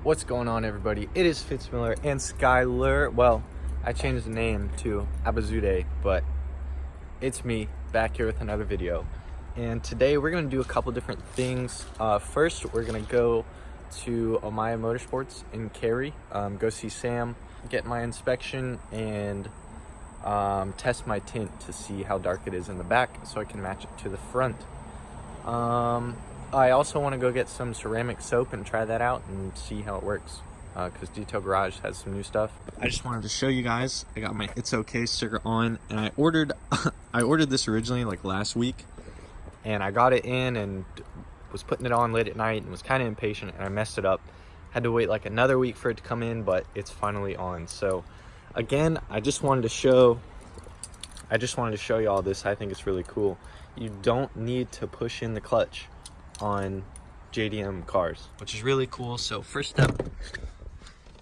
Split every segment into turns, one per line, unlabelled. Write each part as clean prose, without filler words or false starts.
What's going on, everybody? It is Fitz and Skylar. Well, I changed the name to Abazude, but it's me back here with another video. And today we're going to do a couple different things. First, we're going to go to Amaya Motorsports in Cary, go see Sam, get my inspection, and test my tint to see how dark it is in the back so I can match it to the front. I also want to go get some ceramic soap and try that out and see how it works, because Detail Garage has some new stuff. I just wanted to show you guys. I got my It's Okay sticker on, and I ordered this originally like last week, and I got it in and was putting it on late at night and was kind of impatient, and I messed it up. Had to wait like another week for it to come in, but it's finally on. So again, I just wanted to show you all this. I think it's really cool. You don't need to push in the clutch on JDM cars, which is really cool. So first step,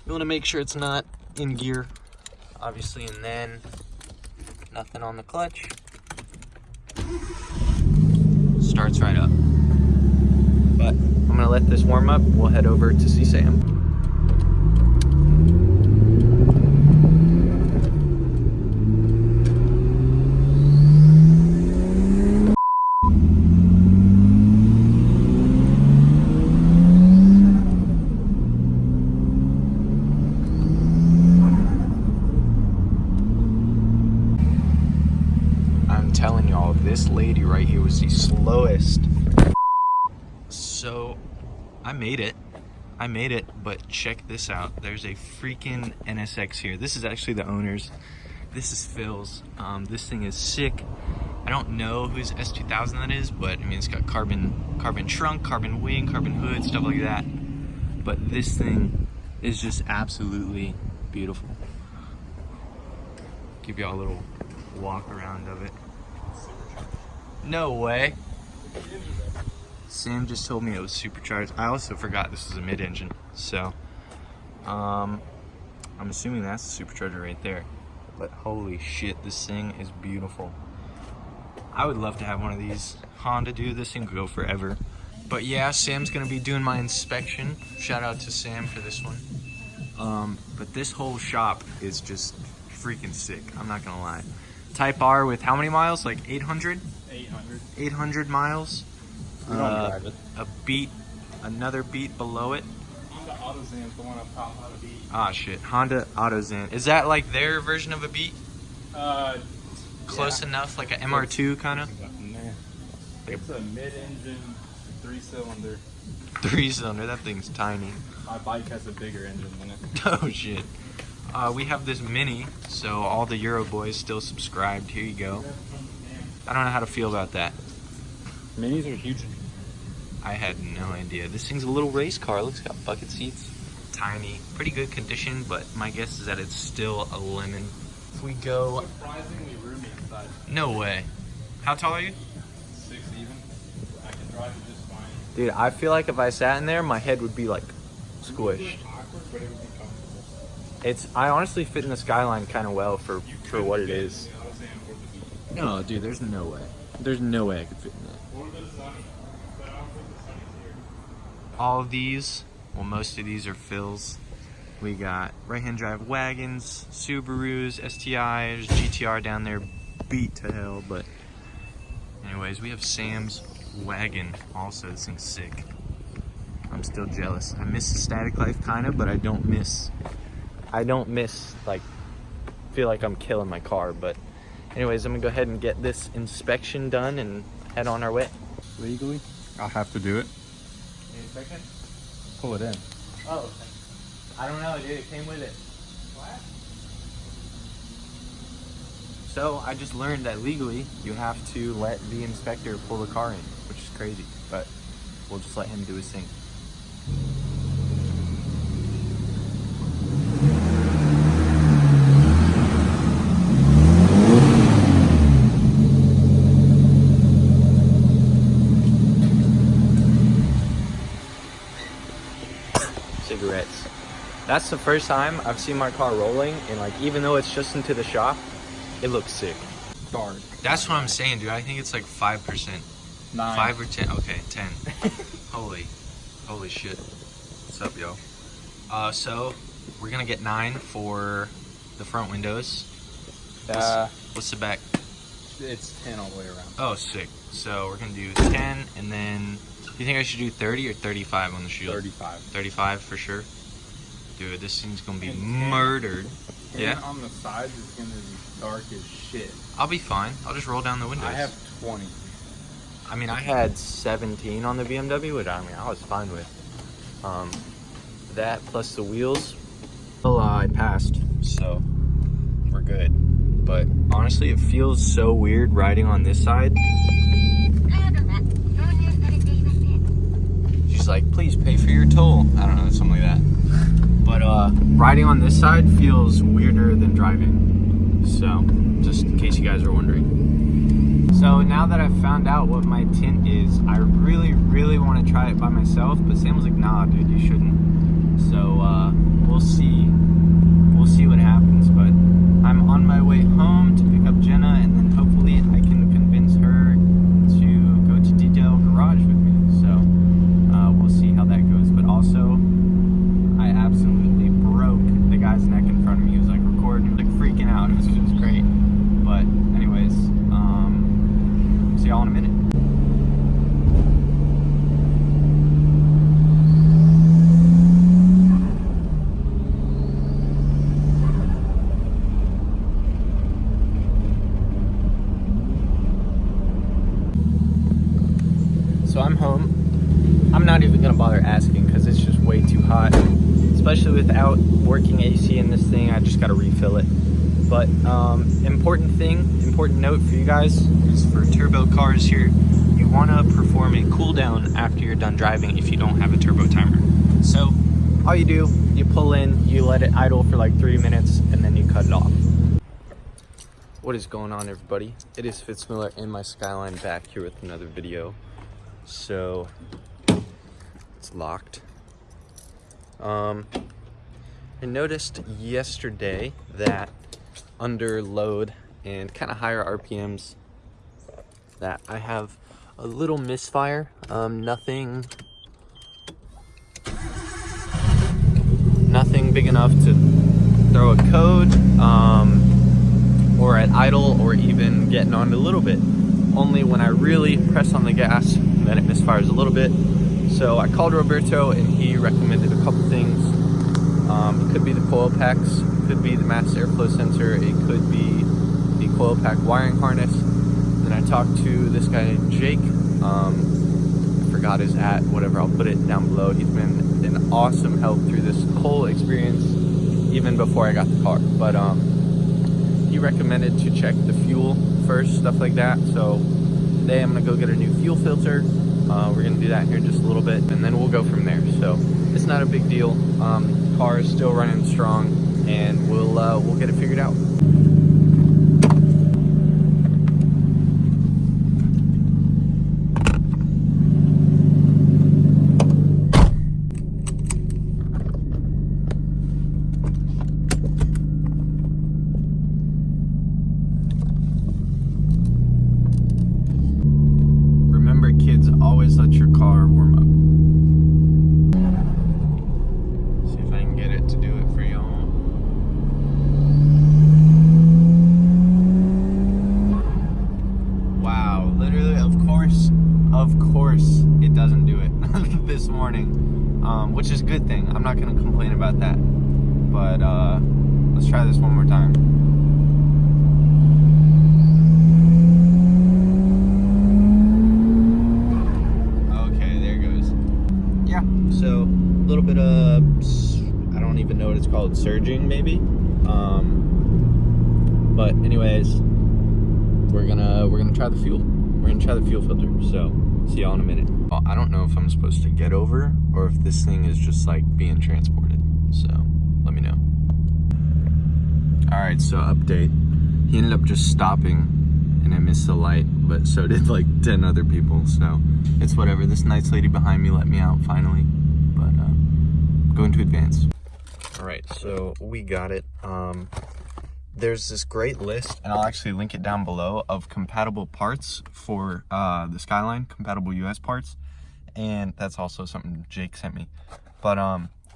you want to make sure it's not in gear, obviously, and then nothing on the clutch. Starts right up. But I'm gonna let this warm up. We'll head over to see Sam. Telling y'all, this lady right here was the slowest. So I made it, but check this out. There's a freaking NSX here. This is actually the owner's. This is Phil's. This thing is sick. I don't know whose S2000 that is, but I mean, it's got carbon trunk, carbon wing, carbon hood, stuff like that. But this thing is just absolutely beautiful. Give y'all a little walk around of it. No way. Sam just told me it was supercharged. I also forgot this was a mid-engine, so I'm assuming that's the supercharger right there. But holy shit, this thing is beautiful. I would love to have one of these. Honda, dude, this thing could go forever. But yeah, Sam's gonna be doing my inspection. Shout out to Sam for this one. But this whole shop is just freaking sick, I'm not gonna lie. Type R with how many miles? Like 800? 800 miles.
We don't drive it.
A beat, another beat below it.
Honda AutoZan is the one up top of the beat.
Ah shit, Honda AutoZan. Is that like their version of a beat? Close enough, like a MR2 kind of?
It's a mid-engine, 3-cylinder.
3-cylinder, that thing's tiny.
My bike has a bigger engine than it.
Oh shit. We have this Mini, so all the Euro boys still subscribed. Here you go. I don't know how to feel about that.
Minis are huge.
I had no idea. This thing's a little race car. Looks got bucket seats. Tiny. Pretty good condition, but my guess is that it's still a lemon. If we go...
Surprisingly roomy inside.
No way. How tall are you?
6 even. I can drive it just fine.
Dude, I feel like if I sat in there, my head would be like squished.
It would be awkward, but it would be comfortable.
I honestly fit in the Skyline kind of well for what it is. No, dude, there's no way. There's no way I could fit in that. All of these, well, most of these are Phil's. We got right-hand drive wagons, Subarus, STIs, GTR down there, beat to hell. But anyways, we have Sam's wagon also. This thing's sick. I'm still jealous. I miss the static life kind of, but I don't miss like, feel like I'm killing my car. But anyways, I'm gonna go ahead and get this inspection done and head on our way.
Legally, I'll have to do it.
Inspection?
Pull it in.
Oh, I don't know, dude. It came with it. What? So I just learned that legally you have to let the inspector pull the car in, which is crazy. But we'll just let him do his thing. Cigarettes. That's the first time I've seen my car rolling, and like, even though it's just into the shop, it looks sick.
Dark.
That's what I'm saying, dude. I think it's like 5%.
9.
5 or 10. Okay, 10. Holy shit. What's up, yo? So we're gonna get 9 for the front windows. What's the back?
It's 10 all the way around.
Oh, sick. So we're gonna do 10, and then do you think I should do 30 or 35 on the shield?
35.
35 for sure. Dude, this thing's gonna be
And
murdered. Yeah.
On the sides, it's gonna be dark as shit.
I'll be fine. I'll just roll down the windows.
I have 20.
I mean, I had 17 on the BMW, which I mean, I was fine with. That plus the wheels. Well, I passed, so we're good. But honestly, it feels so weird riding on this side. She's like, please pay for your toll. I don't know, something like that. But riding on this side feels weirder than driving. So, just in case you guys are wondering. So now that I've found out what my tint is, I really want to try it by myself. But Sam was like, nah, dude, you shouldn't. So we'll see. We'll see what happens. But I'm on my way home to pick up Jenna, and then hopefully I can convince her to go to Detail Garage with me. So we'll see how that goes. But also, I absolutely broke the guy's neck in front of me. He was like recording, he was like freaking out. It was great. But anyways, see y'all in a minute. So I'm home. I'm not even gonna bother asking because it's just way too hot, especially without working AC in this thing. I just gotta refill it. But important note for you guys is for turbo cars here, you wanna perform a cool down after you're done driving if you don't have a turbo timer. So all you do, you pull in, you let it idle for like 3 minutes, and then you cut it off. What is going on, everybody? It is Fitz Miller and my Skyline back here with another video. So it's locked. I noticed yesterday that under load and kind of higher RPMs that I have a little misfire. Nothing big enough to throw a code or at idle or even getting on a little bit. Only when I really press on the gas, then it misfires a little bit. So I called Roberto and he recommended a couple things. It could be the coil packs, it could be the mass airflow sensor, it could be the coil pack wiring harness. Then I talked to this guy named Jake. I forgot his whatever, I'll put it down below. He's been an awesome help through this whole experience, even before I got the car. But he recommended to check the fuel first, stuff like that. So today I'm gonna go get a new fuel filter. We're gonna do that here in just a little bit, and then we'll go from there. So it's not a big deal. Car is still running strong, and we'll get it figured out. Kids, always let your car warm up. See if I can get it to do it for y'all. Wow, literally, of course it doesn't do it this morning, which is a good thing. I'm not gonna complain about that, but let's try this one more time. So a little bit of, I don't even know what it's called, surging maybe. But anyways, we're gonna try the fuel. We're gonna try the fuel filter. So see y'all in a minute. Well, I don't know if I'm supposed to get over or if this thing is just like being transported. So let me know. All right, so update. He ended up just stopping and I missed the light, but so did like 10 other people. So it's whatever. This nice lady behind me let me out finally. Going to advance. All right, so we got it. There's this great list, and I'll actually link it down below, of compatible parts for the Skyline, compatible US parts, and that's also something Jake sent me. But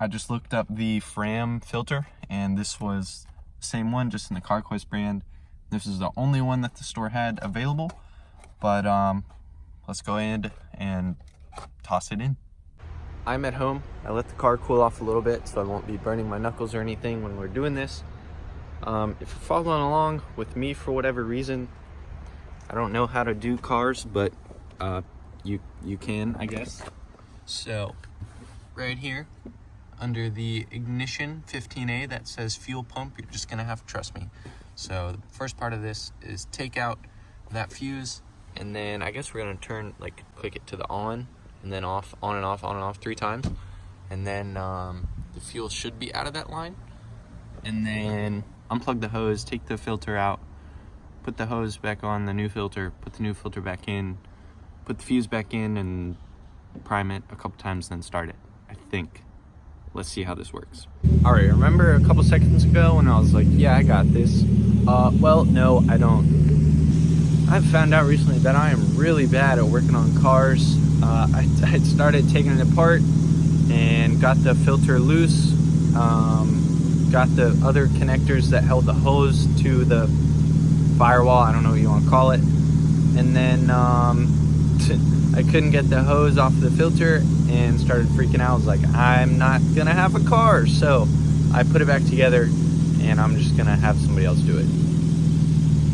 I just looked up the Fram filter, and this was the same one, just in the CarQuest brand. This is the only one that the store had available, but let's go ahead and toss it in. I'm at home. I let the car cool off a little bit so I won't be burning my knuckles or anything when we're doing this. If you're following along with me for whatever reason, I don't know how to do cars, but you can, I guess. So right here under the ignition 15A that says fuel pump, you're just gonna have to trust me. So the first part of this is take out that fuse, and then I guess we're gonna turn, like, click it to the on and then off, on and off 3 times, and then the fuel should be out of that line. And then unplug the hose, take the filter out, put the hose back on the new filter, put the new filter back in, put the fuse back in, and prime it a couple times, then start it, I think. Let's see how this works. All right, remember a couple seconds ago when I was like, yeah, I got this? Well, no, I don't. I've found out recently that I am really bad at working on cars. I started taking it apart and got the filter loose, got the other connectors that held the hose to the firewall, I don't know what you want to call it, and then I couldn't get the hose off the filter and started freaking out. I was like, I'm not gonna have a car, so I put it back together and I'm just gonna have somebody else do it.